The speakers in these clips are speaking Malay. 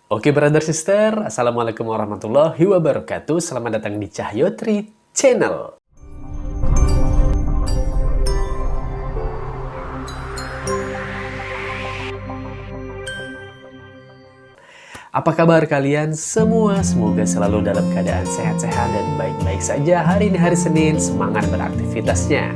Oke brother sister, Assalamualaikum warahmatullahi wabarakatuh. Selamat datang di Cahyotri Channel. Apa kabar kalian semua? Semoga selalu dalam keadaan sehat-sehat dan baik-baik saja. Hari ini hari Senin, semangat beraktivitasnya.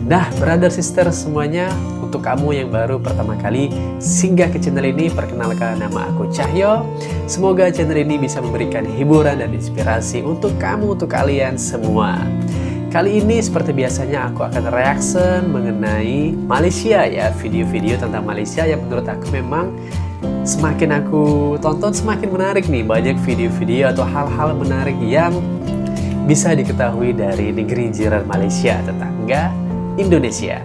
Nah, brother sister semuanya, untuk kamu yang baru pertama kali singgah ke channel ini, perkenalkan nama aku Cahyo. Semoga channel ini bisa memberikan hiburan dan inspirasi untuk kamu, untuk kalian semua. Kali ini seperti biasanya aku akan reaction mengenai Malaysia ya, video-video tentang Malaysia yang menurut aku memang semakin aku tonton semakin menarik nih. Banyak video-video atau hal-hal menarik yang bisa diketahui dari negeri jiran Malaysia, tetangga Indonesia.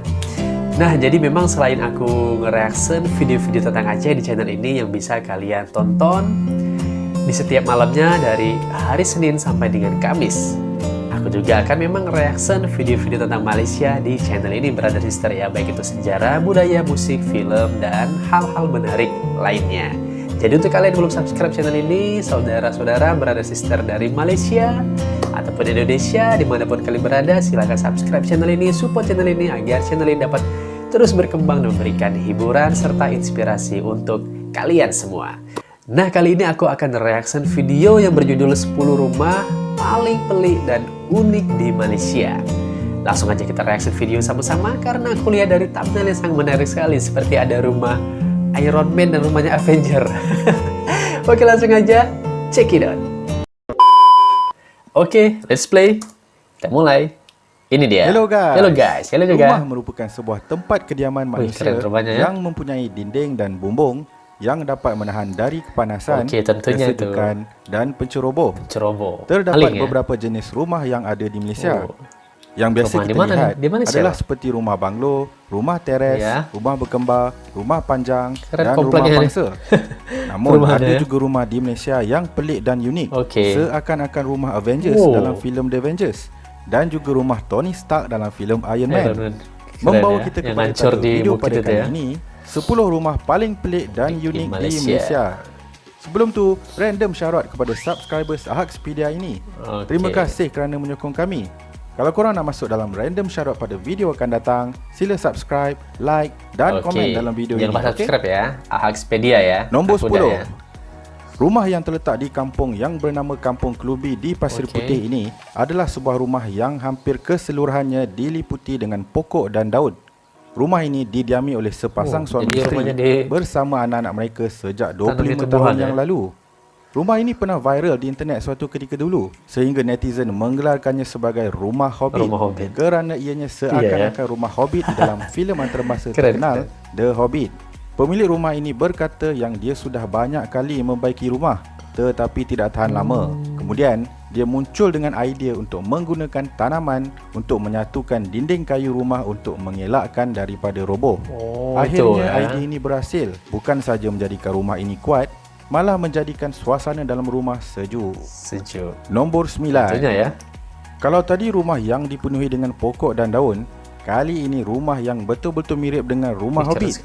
Nah, jadi memang selain aku nge-reaction video-video tentang Aceh di channel ini yang bisa kalian tonton di setiap malamnya dari hari Senin sampai dengan Kamis, aku juga akan memang reaction video-video tentang Malaysia di channel ini, brother sister ya, baik itu sejarah, budaya, musik, film, dan hal-hal menarik lainnya. Jadi untuk kalian yang belum subscribe channel ini, saudara-saudara, brother sister dari Malaysia ataupun Indonesia, dimanapun kalian berada, silahkan subscribe channel ini, support channel ini agar channel ini dapat terus berkembang dan memberikan hiburan serta inspirasi untuk kalian semua. Nah, kali ini aku akan reaction video yang berjudul 10 rumah paling pelik dan unik di Malaysia. Langsung aja kita reaction video sama-sama karena aku lihat dari thumbnail yang sangat menarik sekali, seperti ada rumah Iron Man dan rumahnya Avenger. Oke, langsung aja check it out. Oke, let's play. Kita mulai. Ini dia. Hello guys. Hello guys. Hello juga. Rumah merupakan sebuah tempat kediaman manusia ya? yang mempunyai dinding dan bumbung yang dapat menahan dari kepanasan, tentunya kesejukan, dan penceroboh. Penceroboh. Terdapat beberapa jenis rumah yang ada di Malaysia. Yang biasa rumah kita lihat adalah siapa? seperti rumah banglo, rumah teres, rumah berkembar, rumah panjang, dan rumah pangsa. Namun ada juga rumah di Malaysia yang pelik dan unik, seakan-akan rumah Avengers dalam filem The Avengers, dan juga rumah Tony Stark dalam filem Iron Man. Membawa kita kepada tajuk video pada kali ini, 10 rumah paling pelik dan unik di Malaysia. Sebelum tu, random shout-out kepada subscribers Ahaxpedia ini. Terima kasih kerana menyokong kami. Kalau korang nak masuk dalam random shoutout pada video akan datang, sila subscribe, like dan komen dalam video ini. Jangan lupa subscribe ya, Ahaxpedia ya. Nombor 10. Rumah yang terletak di kampung yang bernama Kampung Kelubi di Pasir Putih ini adalah sebuah rumah yang hampir keseluruhannya diliputi dengan pokok dan daun. Rumah ini didiami oleh sepasang suami isteri bersama anak-anak mereka sejak 25 tahun yang lalu. Rumah ini pernah viral di internet suatu ketika dulu, sehingga netizen menggelarkannya sebagai Rumah Hobbit, kerana ianya seakan-akan rumah Hobbit di dalam filem antarabangsa terkenal The Hobbit. Pemilik rumah ini berkata yang dia sudah banyak kali membaiki rumah, tetapi tidak tahan lama. Kemudian, dia muncul dengan idea untuk menggunakan tanaman untuk menyatukan dinding kayu rumah untuk mengelakkan daripada roboh. Akhirnya idea ini berhasil, bukan saja menjadikan rumah ini kuat, malah menjadikan suasana dalam rumah sejuk. Nombor 9. Ya. Kalau tadi rumah yang dipenuhi dengan pokok dan daun, kali ini rumah yang betul-betul mirip dengan rumah Hobbit.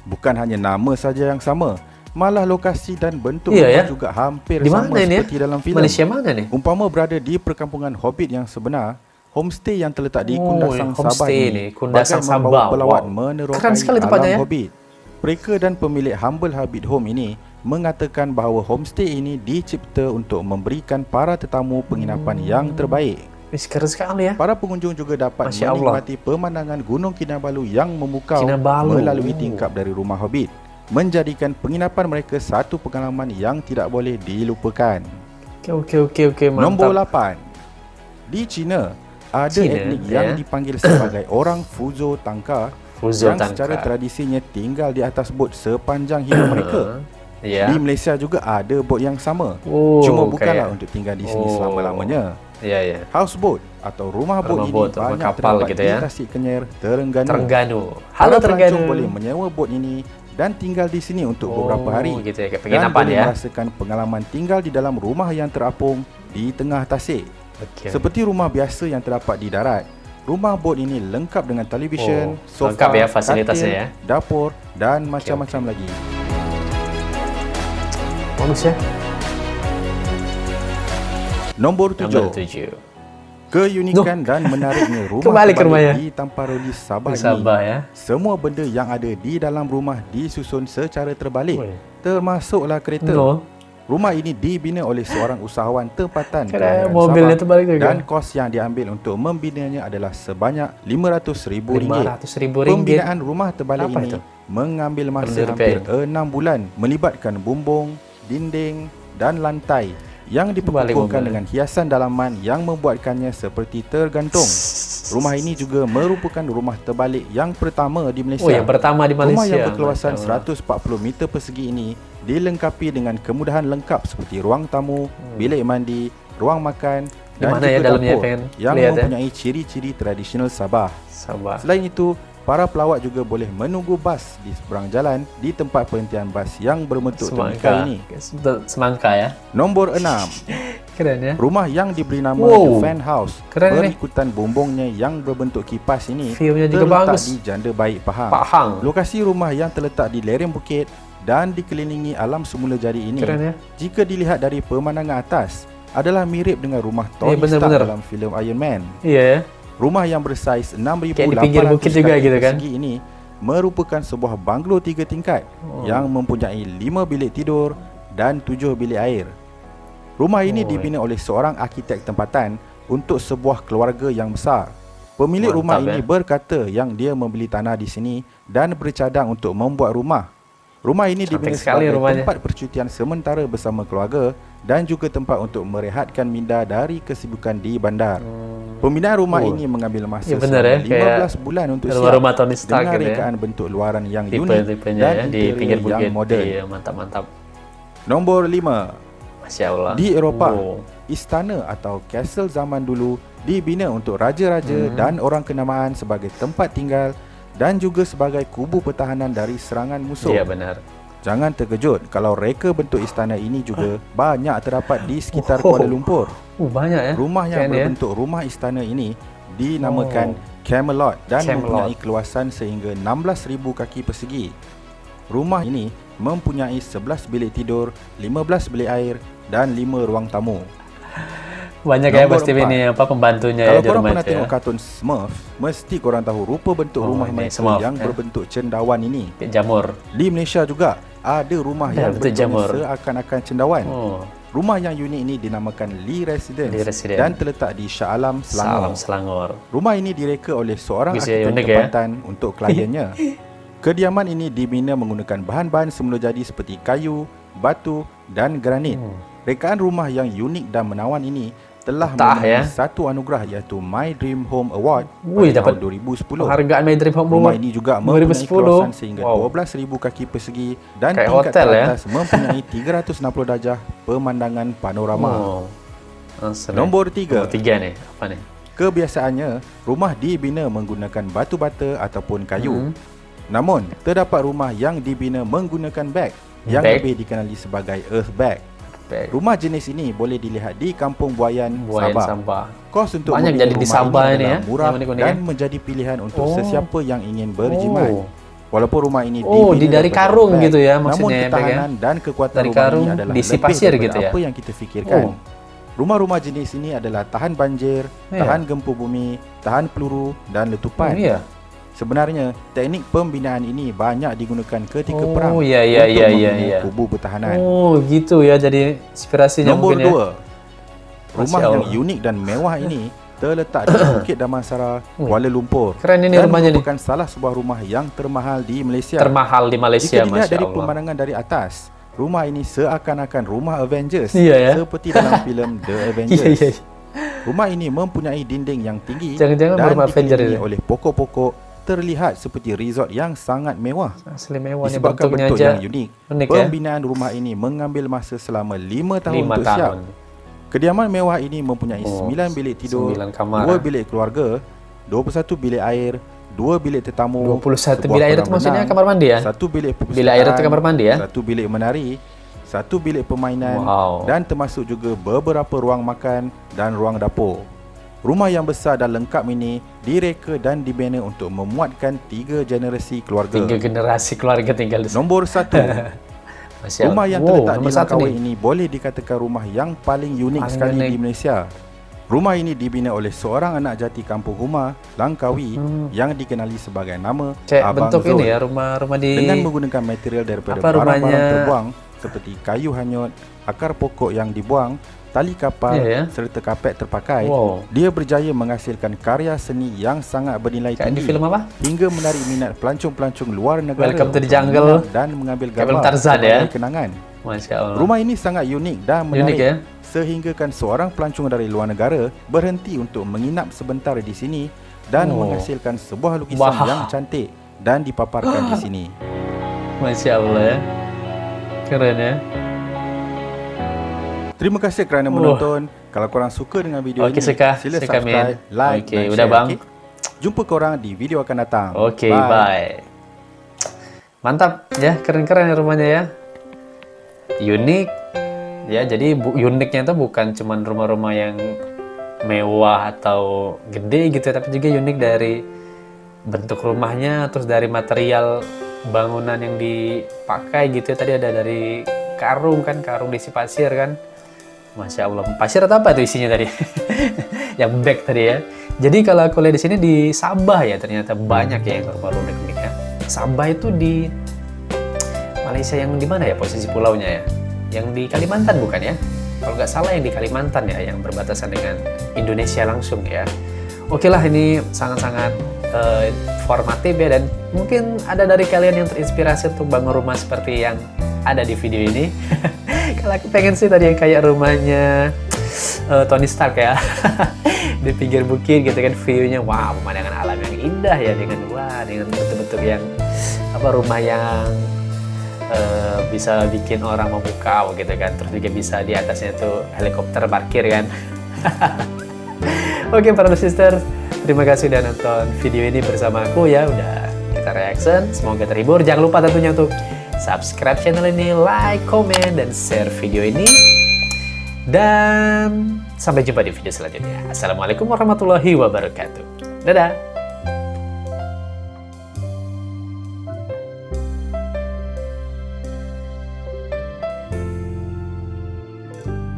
Bukan hanya nama saja yang sama, malah lokasi dan bentuk rumah juga hampir sama seperti dalam filem. Malaysia mana ni? Umpama berada di perkampungan Hobbit yang sebenar, homestay yang terletak di Kundasang Sabah ini bagai membawa pelawat menerokai alam Hobbit. Mereka dan pemilik Humble Hobbit Home ini mengatakan bahawa homestay ini dicipta untuk memberikan para tetamu penginapan yang terbaik. Keren sekali ya. Para pengunjung juga dapat menikmati pemandangan Gunung Kinabalu yang memukau melalui tingkap dari rumah Hobbit, menjadikan penginapan mereka satu pengalaman yang tidak boleh dilupakan. Okey, mantap. Nombor 8. Di China, ada etnik yang dipanggil sebagai orang Fuzo Tangka yang secara tradisinya tinggal di atas bot sepanjang hidup mereka. Di Malaysia juga ada bot yang sama, cuma bukanlah untuk tinggal di sini selama-lamanya. Houseboat atau rumah bot ini banyak terdapat di Tasik Kenyer, Terengganu. Halo Terengganu. Pelancong boleh menyewa bot ini dan tinggal di sini untuk beberapa hari, dan boleh merasakan pengalaman tinggal di dalam rumah yang terapung di tengah tasik. Seperti rumah biasa yang terdapat di darat, rumah bot ini lengkap dengan televisyen, sofa, fasilitasnya katil, dapur dan macam-macam lagi. Bagus ya. Nombor Nomor 7. 7. Keunikan dan menariknya rumah Kembali ke terbalik rumahnya. di Tamparolis Sabah Sabah ini. ya. Semua benda yang ada di dalam rumah disusun secara terbalik, Oi. termasuklah kereta. No. Rumah ini dibina oleh seorang usahawan tempatan Kira kelahiran mobilnya Sabah terbalik juga. dan kos yang diambil untuk membinanya adalah sebanyak RM500,000. RM500,000. Pembinaan rumah terbalik Apa ini itu? mengambil masa Perlu hampir repair. 6 bulan, melibatkan bumbung, dinding dan lantai yang Balik diperkukuhkan mobil. dengan hiasan dalaman yang membuatkannya seperti tergantung. Rumah ini juga merupakan rumah terbalik yang pertama di Malaysia. Oh, yang pertama di Malaysia. Rumah yang berkeluasan Masya Allah. 140 meter persegi ini dilengkapi dengan kemudahan lengkap seperti ruang tamu, bilik mandi, ruang makan Di dan mana juga ya dalamnya, dapur pengen yang lihat ya. mempunyai ciri-ciri tradisional Sabah. Sabah. Selain itu, para pelawat juga boleh menunggu bas di seberang jalan di tempat perhentian bas yang berbentuk temikai ini. Semangka ya. Nombor 6. Keren ya. Rumah yang diberi nama Wow. The Fan House Keren ni. berikutan bumbungnya yang berbentuk kipas ini View-nya juga terletak bagus. di Janda Baik Pahang. Pahang. Lokasi rumah yang terletak di lereng bukit dan dikelilingi alam semula jadi ini, Keren ya. jika dilihat dari pemandangan atas, adalah mirip dengan rumah Tony benar, Stark benar. dalam filem Iron Man. Iya ya. Rumah yang bersaiz 6,800 Kayak di pinggir bukit juga kaki gitu kan. persegi ini merupakan sebuah banglo 3 tingkat yang mempunyai 5 bilik tidur dan 7 bilik air. Rumah ini dibina oleh seorang arkitek tempatan untuk sebuah keluarga yang besar. Pemilik Mantap, rumah ini ya. berkata yang dia membeli tanah di sini dan bercadang untuk membuat rumah. Rumah ini Cantik dibina sekali sebagai rumahnya. tempat percutian sementara bersama keluarga dan juga tempat untuk merehatkan minda dari kesibukan di bandar. Pembinaan rumah Oh. ini mengambil masa Ya, benar selama ya, 15 bulan untuk rumah siap Tony Stark dengan gitu ya. rekaan bentuk luaran yang unik Tipe-tipenya dan ya di interior pinggir yang bukit. moden. Iya, mantap-mantap. Nombor 5. Masya Allah. Di Eropah, Oh. istana atau castle zaman dulu dibina untuk raja-raja dan orang kenamaan sebagai tempat tinggal dan juga sebagai kubu pertahanan dari serangan musuh. Iya benar. Jangan terkejut kalau reka bentuk istana ini juga banyak terdapat di sekitar Oh. Kuala Lumpur. Banyak ya. Rumah yang Keren ya. berbentuk rumah istana ini dinamakan Camelot dan Camelot. mempunyai keluasan sehingga 16,000 kaki persegi. Rumah ini mempunyai 11 bilik tidur, 15 bilik air dan 5 ruang tamu. Banyak ya Nombor pasti 4. ini apa pembantunya Kalau ya di korang rumah pernah itu ya. tengok kartun Smurf, mesti korang tahu rupa bentuk Oh, rumah ini mereka Smurf, yang ya. berbentuk cendawan ini. Kayak jamur. Di Malaysia juga ada rumah Ya, yang bentuk jamur. bentuknya seakan-akan cendawan. Oh. Rumah yang unik ini dinamakan Lee Residence, Lee Residence. dan terletak di Shah Alam, Selangor. Salam Selangor. Rumah ini direka oleh seorang Bagus ya, arkitek unik ya. tempatan untuk kliennya. Kediaman ini dibina menggunakan bahan-bahan semula jadi seperti kayu, batu dan granit. Rekaan rumah yang unik dan menawan ini telah Betah, memenangi ya. satu anugerah iaitu My Dream Home Award Wih, pada dapat tahun 2010. Penghargaan My Dream Home Rumah Award ini juga mempunyai 2010. keluasan sehingga Wow. 12,000 kaki persegi dan Kayak tingkat hotel, ya. teratas mempunyai 360 darjah pemandangan panorama. Oh. Asli. Nombor 3. Nomor 3 nih. Apa nih? Kebiasaannya, rumah dibina menggunakan batu bata ataupun kayu. Namun, terdapat rumah yang dibina menggunakan beg yang Beg? lebih dikenali sebagai earth bag. Bag. Rumah jenis ini boleh dilihat di Kampung Buayan, Buayan Sabah. Sabah. Kos untuk Banyak membeli jadi di rumah Sabah ini adalah ya, murah yang unik-unik dan ya. menjadi pilihan untuk Oh. sesiapa yang ingin berjimat. Oh. Walaupun rumah ini Oh, dibina dari daripada karung beg, gitu ya, namun maksudnya, beg ya. ketahanan dan kekuatan Dari rumah karung ini adalah diisi lebih pasir daripada gitu ya? apa yang kita fikirkan. Oh. Rumah-rumah jenis ini adalah tahan banjir, Ya. tahan gempa bumi, tahan peluru dan letupan. Oh, iya. Sebenarnya, teknik pembinaan ini banyak digunakan ketika Oh, perang iya, iya, untuk iya, membina iya. kubu pertahanan. Oh, gitu ya jadi inspirasinya Nombor mungkin ya. 2. Rumah Masya yang Allah. unik dan mewah ini terletak di Bukit Damansara, Kuala Lumpur. Keren ini dan rumahnya nih. merupakan salah sebuah rumah yang termahal di Malaysia. Termahal di Malaysia, Jika dilihat Masya dari Allah. pemandangan dari atas, rumah ini seakan-akan rumah Avengers. Iya, ya. Seperti dalam filem The Avengers. Iya, iya. Rumah ini mempunyai dinding yang tinggi Jangan-jangan dan rumah Avenger dikelilingi itu. oleh pokok-pokok, terlihat seperti resort yang sangat mewah. Asli mewah nih Disebabkan bentuknya bentuk aja. yang unik, Unik ya. pembinaan rumah ini mengambil masa selama 5 tahun 5 untuk siap. tahun. Kediaman mewah ini mempunyai Oh, 9 bilik tidur, 9 kamar, 2 bilik keluarga, 21 bilik air, 2 bilik tetamu, 21 sebuah bilik air itu kolam maksudnya renang, kamar mandi ya? 1 bilik perpustakaan, Bilik air itu kamar mandi ya? 1 bilik menari, 1 bilik permainan Wow. dan termasuk juga beberapa ruang makan dan ruang dapur. Rumah yang besar dan lengkap ini direka dan dibina untuk memuatkan 3 generasi keluarga. 3 generasi keluarga tinggal di sana. Nombor 1. Masya Allah. Rumah yang Wow, terletak di nomor satu Langkawi nih. ini boleh dikatakan rumah yang paling unik Paling sekali unik. di Malaysia. Rumah ini dibina oleh seorang anak jati kampung Huma, Langkawi yang dikenali sebagai nama Cek Abang bentuk Zul. ini ya, rumah di Dengan menggunakan material daripada Apa barang-barang rumahnya? terbuang seperti kayu hanyut, akar pokok yang dibuang, tali kapal Iya ya. serta kapet terpakai, Wow. dia berjaya menghasilkan karya seni yang sangat bernilai kayak di tinggi film apa? hingga menarik minat pelancong-pelancong luar negara Welcome to the untuk Jungle. menginap dan mengambil Kayak film gambar Tarzan sebagai ya. kenangan. Masya Allah. Rumah ini sangat unik dan menarik ya? sehinggakan seorang pelancong dari luar negara berhenti untuk menginap sebentar di sini dan Oh. menghasilkan sebuah lukisan Wah. yang cantik dan dipaparkan di sini. Masya Allah ya. Keren ya. Terima kasih kerana menonton. Kalau korang suka dengan video Oke, ini, suka. sila Suka, subscribe, men. like Oke, dan udah, share. Bang. okey? Jumpa korang di video akan datang. Oke, bye. Mantap ya, keren-keren ya rumahnya ya. Unik. Ya, jadi uniknya itu bukan cuman rumah-rumah yang mewah atau gede gitu, tapi juga unik dari bentuk rumahnya, terus dari material bangunan yang dipakai gitu ya. Tadi ada dari karung kan, karung diisi pasir kan. Masya Allah, pasir atau apa itu isinya tadi? Yang bag tadi ya. Jadi kalau aku lihat di sini di Sabah ya, ternyata banyak ya yang rumah-rumah unik ya. Sabah itu di Malaysia yang di mana ya posisi pulaunya ya? Yang di Kalimantan bukan ya? Kalau nggak salah yang di Kalimantan ya, yang berbatasan dengan Indonesia langsung ya. Oke lah, ini sangat-sangat formatif ya, dan mungkin ada dari kalian yang terinspirasi untuk bangun rumah seperti yang ada di video ini. Kalau aku pengen sih tadi yang kayak rumahnya Tony Stark ya. Di pinggir bukit gitu kan, view-nya wow, pemandangan alam yang indah ya, dengan bentuk-bentuk yang rumah yang bisa bikin orang memukau gitu kan, terus juga bisa di atasnya tuh helikopter parkir kan. Oke, para sister, terima kasih udah nonton video ini bersama aku ya, udah kita reaction, semoga terhibur. Jangan lupa tentunya untuk subscribe channel ini, like, komen, dan share video ini. Dan sampai jumpa di video selanjutnya. Assalamualaikum warahmatullahi wabarakatuh. Dadah.